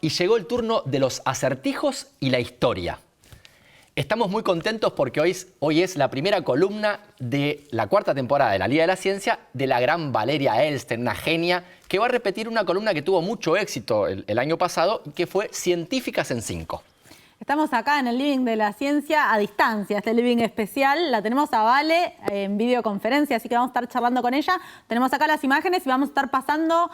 y llegó el turno de los acertijos y la historia. Estamos muy contentos porque hoy es la primera columna de la cuarta temporada de la Liga de la Ciencia de la gran Valeria Elsten, una genia, que va a repetir una columna que tuvo mucho éxito el año pasado, que fue Científicas en 5. Estamos acá en el Living de la Ciencia a distancia, este living especial. La tenemos a Vale en videoconferencia, así que vamos a estar charlando con ella. Tenemos acá las imágenes y vamos a estar pasando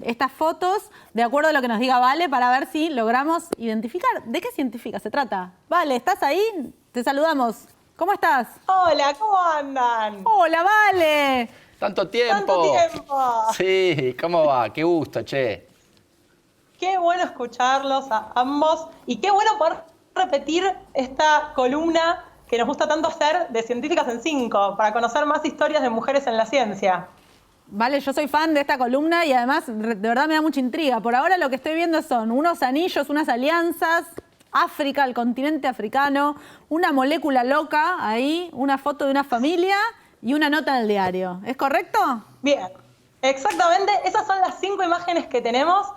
estas fotos de acuerdo a lo que nos diga Vale para ver si logramos identificar de qué científica se trata. Vale, ¿estás ahí? Te saludamos. ¿Cómo estás? Hola, ¿cómo andan? Hola, Vale. ¡Tanto tiempo! ¡Tanto tiempo! Sí, ¿cómo va? Qué gusto, che. Qué bueno escucharlos a ambos y qué bueno poder repetir esta columna que nos gusta tanto hacer de Científicas en 5 para conocer más historias de mujeres en la ciencia. Vale, yo soy fan de esta columna y además de verdad me da mucha intriga. Por ahora lo que estoy viendo son unos anillos, unas alianzas, África, el continente africano, una molécula loca ahí, una foto de una familia y una nota en el diario. ¿Es correcto? Bien, exactamente, esas son las 5 imágenes que tenemos.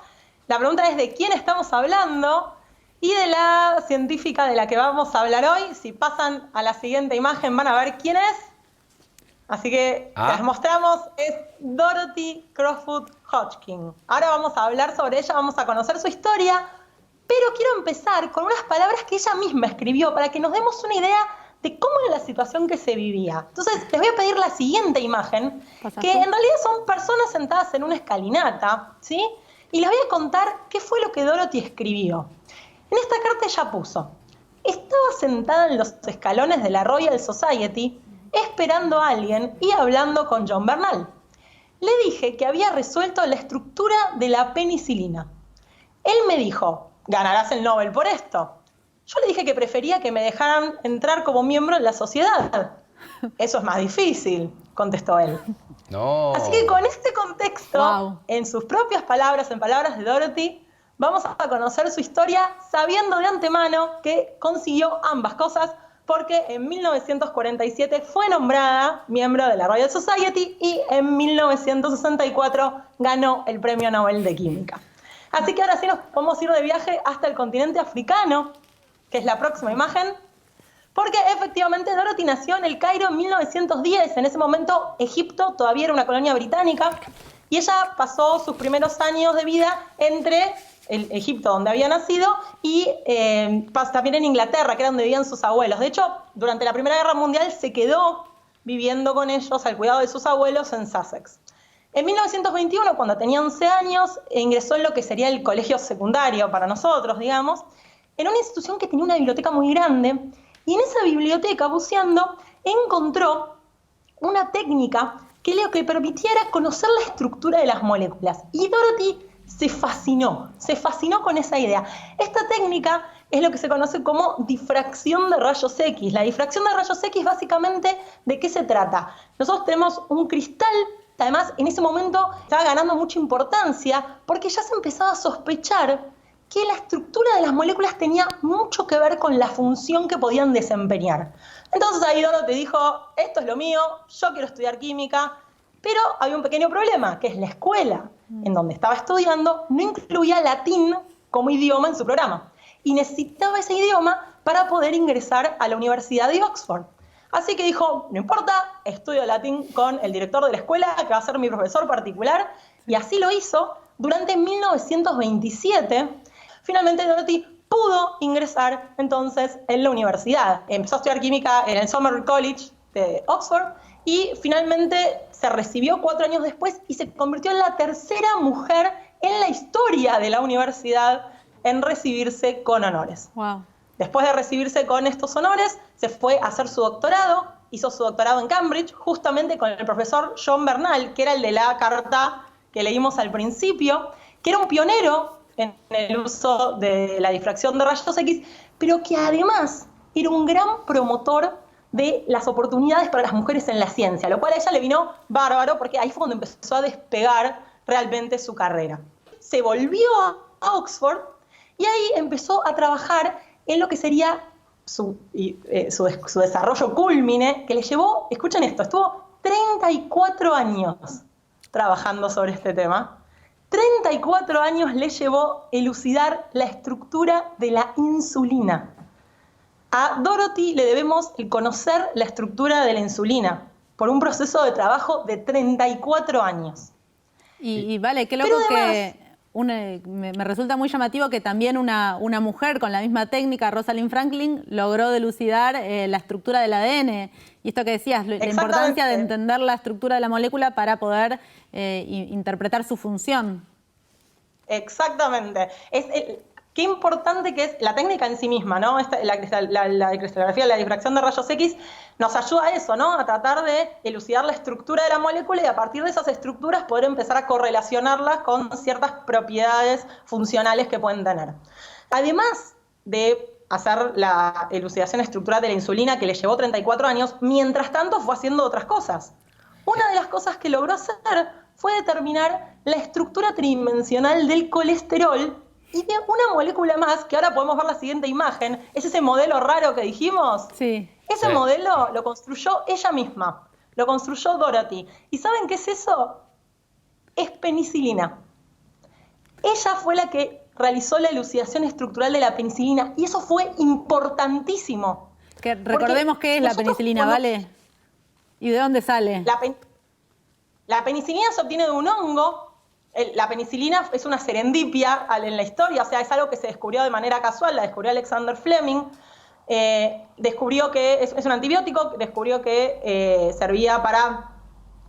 La pregunta es de quién estamos hablando y de la científica de la que vamos a hablar hoy. Si pasan a la siguiente imagen van a ver quién es. Así que las mostramos, es Dorothy Crowfoot Hodgkin. Ahora vamos a hablar sobre ella, vamos a conocer su historia, pero quiero empezar con unas palabras que ella misma escribió para que nos demos una idea de cómo era la situación que se vivía. Entonces, les voy a pedir la siguiente imagen, que en realidad son personas sentadas en una escalinata, ¿sí? Y les voy a contar qué fue lo que Dorothy escribió. En esta carta ella puso: estaba sentada en los escalones de la Royal Society esperando a alguien y hablando con John Bernal. Le dije que había resuelto la estructura de la penicilina. Él me dijo: ganarás el Nobel por esto. Yo le dije que prefería que me dejaran entrar como miembro en la sociedad. Eso es más difícil, contestó él. No. Así que con este contexto, en sus propias palabras, en palabras de Dorothy, vamos a conocer su historia sabiendo de antemano que consiguió ambas cosas, porque en 1947 fue nombrada miembro de la Royal Society y en 1964 ganó el Premio Nobel de Química. Así que ahora sí nos podemos ir de viaje hasta el continente africano, que es la próxima imagen, porque efectivamente Dorothy nació en el Cairo en 1910. En ese momento Egipto todavía era una colonia británica y ella pasó sus primeros años de vida entre el Egipto donde había nacido y también en Inglaterra, que era donde vivían sus abuelos. De hecho, durante la Primera Guerra Mundial se quedó viviendo con ellos al cuidado de sus abuelos en Sussex. En 1921, cuando tenía 11 años, ingresó en lo que sería el colegio secundario para nosotros, digamos, en una institución que tenía una biblioteca muy grande. Y en esa biblioteca, buceando, encontró una técnica que le permitiera conocer la estructura de las moléculas. Y Dorothy se fascinó con esa idea. Esta técnica es lo que se conoce como difracción de rayos X. La difracción de rayos X, básicamente, ¿de qué se trata? Nosotros tenemos un cristal, que además en ese momento estaba ganando mucha importancia, porque ya se empezaba a sospechar que la estructura de las moléculas tenía mucho que ver con la función que podían desempeñar. Entonces ahí Dorothy dijo: esto es lo mío, yo quiero estudiar química, pero había un pequeño problema, que es la escuela en donde estaba estudiando no incluía latín como idioma en su programa, y necesitaba ese idioma para poder ingresar a la Universidad de Oxford. Así que dijo: no importa, estudio latín con el director de la escuela, que va a ser mi profesor particular, y así lo hizo durante 1927. Finalmente Dorothy pudo ingresar entonces en la universidad. Empezó a estudiar química en el Somerville College de Oxford y finalmente se recibió 4 años después y se convirtió en la tercera mujer en la historia de la universidad en recibirse con honores. Wow. Después de recibirse con estos honores, se fue a hacer su doctorado, hizo su doctorado en Cambridge, justamente con el profesor John Bernal, que era el de la carta que leímos al principio, que era un pionero en el uso de la difracción de rayos X, pero que además era un gran promotor de las oportunidades para las mujeres en la ciencia, lo cual a ella le vino bárbaro, porque ahí fue cuando empezó a despegar realmente su carrera. Se volvió a Oxford y ahí empezó a trabajar en lo que sería su desarrollo cúlmine, que le llevó, escuchen esto, estuvo 34 años trabajando sobre este tema. 34 años le llevó elucidar la estructura de la insulina. A Dorothy le debemos el conocer la estructura de la insulina por un proceso de trabajo de 34 años. Y vale, qué loco que me resulta muy llamativo que también una mujer con la misma técnica, Rosalind Franklin, logró dilucidar la estructura del ADN. Y esto que decías, la importancia de entender la estructura de la molécula para poder interpretar su función. Exactamente. Qué importante que es la técnica en sí misma, ¿no? La cristalografía, la difracción de rayos X nos ayuda a eso, ¿no? A tratar de elucidar la estructura de la molécula y a partir de esas estructuras poder empezar a correlacionarlas con ciertas propiedades funcionales que pueden tener. Además de hacer la elucidación estructural de la insulina, que le llevó 34 años, mientras tanto fue haciendo otras cosas. Una de las cosas que logró hacer fue determinar la estructura tridimensional del colesterol y de una molécula más, que ahora podemos ver la siguiente imagen. ¿Es ese modelo raro que dijimos? Sí. Ese modelo lo construyó ella misma, lo construyó Dorothy. ¿Y saben qué es eso? Es penicilina. Ella fue la que realizó la elucidación estructural de la penicilina y eso fue importantísimo. Que recordemos qué es la penicilina, ¿vale? ¿Y de dónde sale? La penicilina se obtiene de un hongo. La penicilina es una serendipia en la historia, o sea, es algo que se descubrió de manera casual, la descubrió Alexander Fleming. Descubrió que es un antibiótico, descubrió que servía para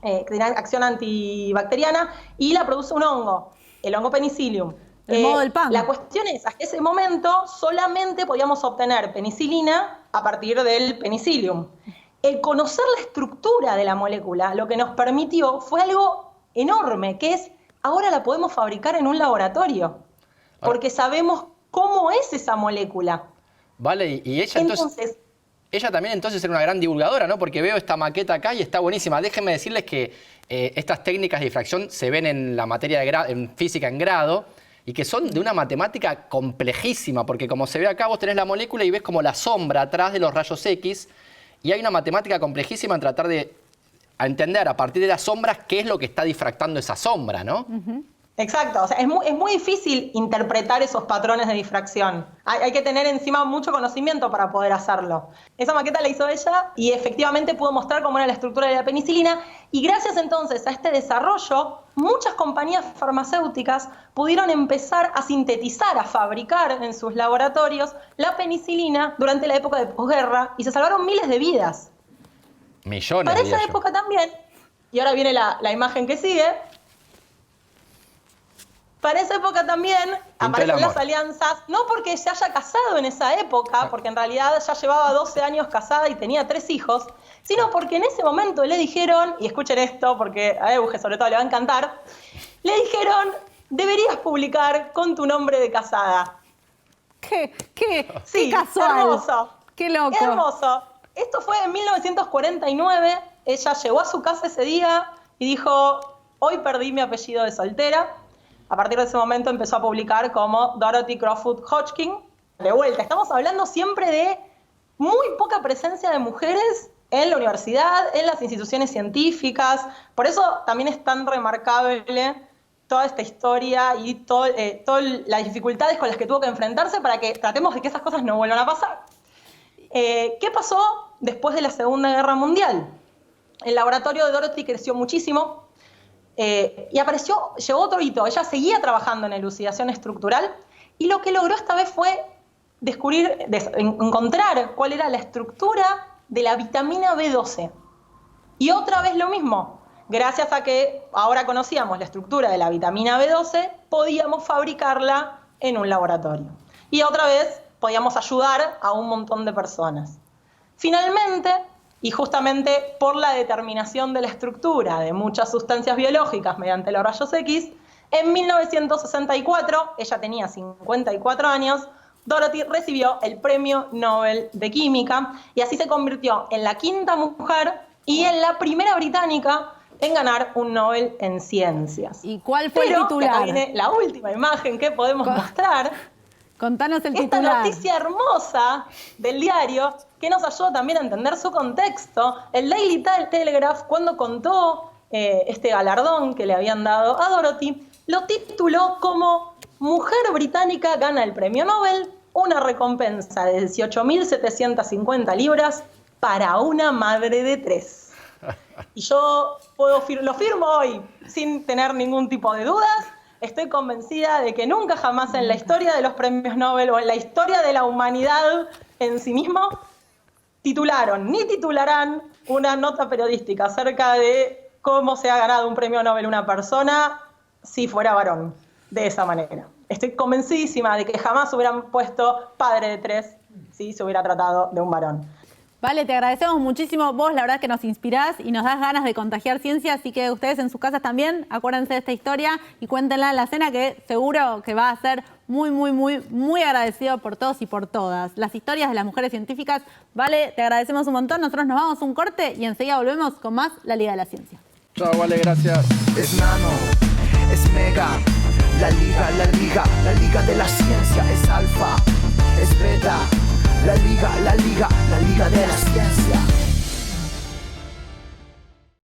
que tenía acción antibacteriana y la produce un hongo, el hongo Penicillium. El modo del pan. La cuestión es, hasta ese momento solamente podíamos obtener penicilina a partir del Penicillium. El conocer la estructura de la molécula lo que nos permitió fue algo enorme, que es ahora la podemos fabricar en un laboratorio, porque sabemos cómo es esa molécula. Vale, y ella entonces, ella también entonces era una gran divulgadora, ¿no? Porque veo esta maqueta acá y está buenísima. Déjenme decirles que estas técnicas de difracción se ven en la materia de en física en grado y que son de una matemática complejísima, porque como se ve acá, vos tenés la molécula y ves como la sombra atrás de los rayos X y hay una matemática complejísima en tratar de entender a partir de las sombras qué es lo que está difractando esa sombra, ¿no? Exacto, o sea, es muy difícil interpretar esos patrones de difracción. Hay que tener encima mucho conocimiento para poder hacerlo. Esa maqueta la hizo ella y efectivamente pudo mostrar cómo era la estructura de la penicilina y gracias entonces a este desarrollo, muchas compañías farmacéuticas pudieron empezar a sintetizar, a fabricar en sus laboratorios la penicilina durante la época de posguerra y se salvaron miles de vidas. Millones. Para esa época también, y ahora viene la imagen que sigue, para esa época también aparecen las alianzas, no porque se haya casado en esa época, porque en realidad ya llevaba 12 años casada y tenía 3 hijos, sino porque en ese momento le dijeron, y escuchen esto porque a Euge sobre todo le va a encantar, le dijeron, deberías publicar con tu nombre de casada. ¿Qué casual. Hermoso. Qué loco. Hermoso. Esto fue en 1949, ella llegó a su casa ese día y dijo, hoy perdí mi apellido de soltera. A partir de ese momento empezó a publicar como Dorothy Crowfoot Hodgkin. De vuelta, estamos hablando siempre de muy poca presencia de mujeres en la universidad, en las instituciones científicas. Por eso también es tan remarcable toda esta historia y todas las dificultades con las que tuvo que enfrentarse para que tratemos de que esas cosas no vuelvan a pasar. ¿Qué pasó después de la Segunda Guerra Mundial? El laboratorio de Dorothy creció muchísimo y llegó otro hito. Ella seguía trabajando en elucidación estructural y lo que logró esta vez fue encontrar cuál era la estructura de la vitamina B12. Y otra vez lo mismo. Gracias a que ahora conocíamos la estructura de la vitamina B12, podíamos fabricarla en un laboratorio. Y otra vez podíamos ayudar a un montón de personas. Finalmente, y justamente por la determinación de la estructura de muchas sustancias biológicas mediante los rayos X, en 1964, ella tenía 54 años, Dorothy recibió el Premio Nobel de Química y así se convirtió en la 5ª mujer y en la primera británica en ganar un Nobel en Ciencias. ¿Y cuál fue el titular? Acá viene la última imagen que podemos mostrar. Contanos el esta titular. Noticia hermosa del diario que nos ayuda también a entender su contexto. El Daily Telegraph, cuando contó este galardón que le habían dado a Dorothy, lo tituló como Mujer británica gana el premio Nobel, una recompensa de 18.750 libras para una madre de 3. Y yo lo firmo hoy sin tener ningún tipo de dudas. Estoy convencida de que nunca jamás en la historia de los premios Nobel o en la historia de la humanidad en sí mismo titularon ni titularán una nota periodística acerca de cómo se ha ganado un premio Nobel una persona si fuera varón, de esa manera. Estoy convencidísima de que jamás hubieran puesto padre de 3 si se hubiera tratado de un varón. Vale, te agradecemos muchísimo. Vos, la verdad, que nos inspirás y nos das ganas de contagiar ciencia, así que ustedes en sus casas también, acuérdense de esta historia y cuéntenla en la cena, que seguro que va a ser muy agradecido por todos y por todas. Las historias de las mujeres científicas. Vale, te agradecemos un montón. Nosotros nos vamos a un corte y enseguida volvemos con más La Liga de la Ciencia. Chao, Vale, gracias. Es nano, es mega, la liga de la ciencia es alfa.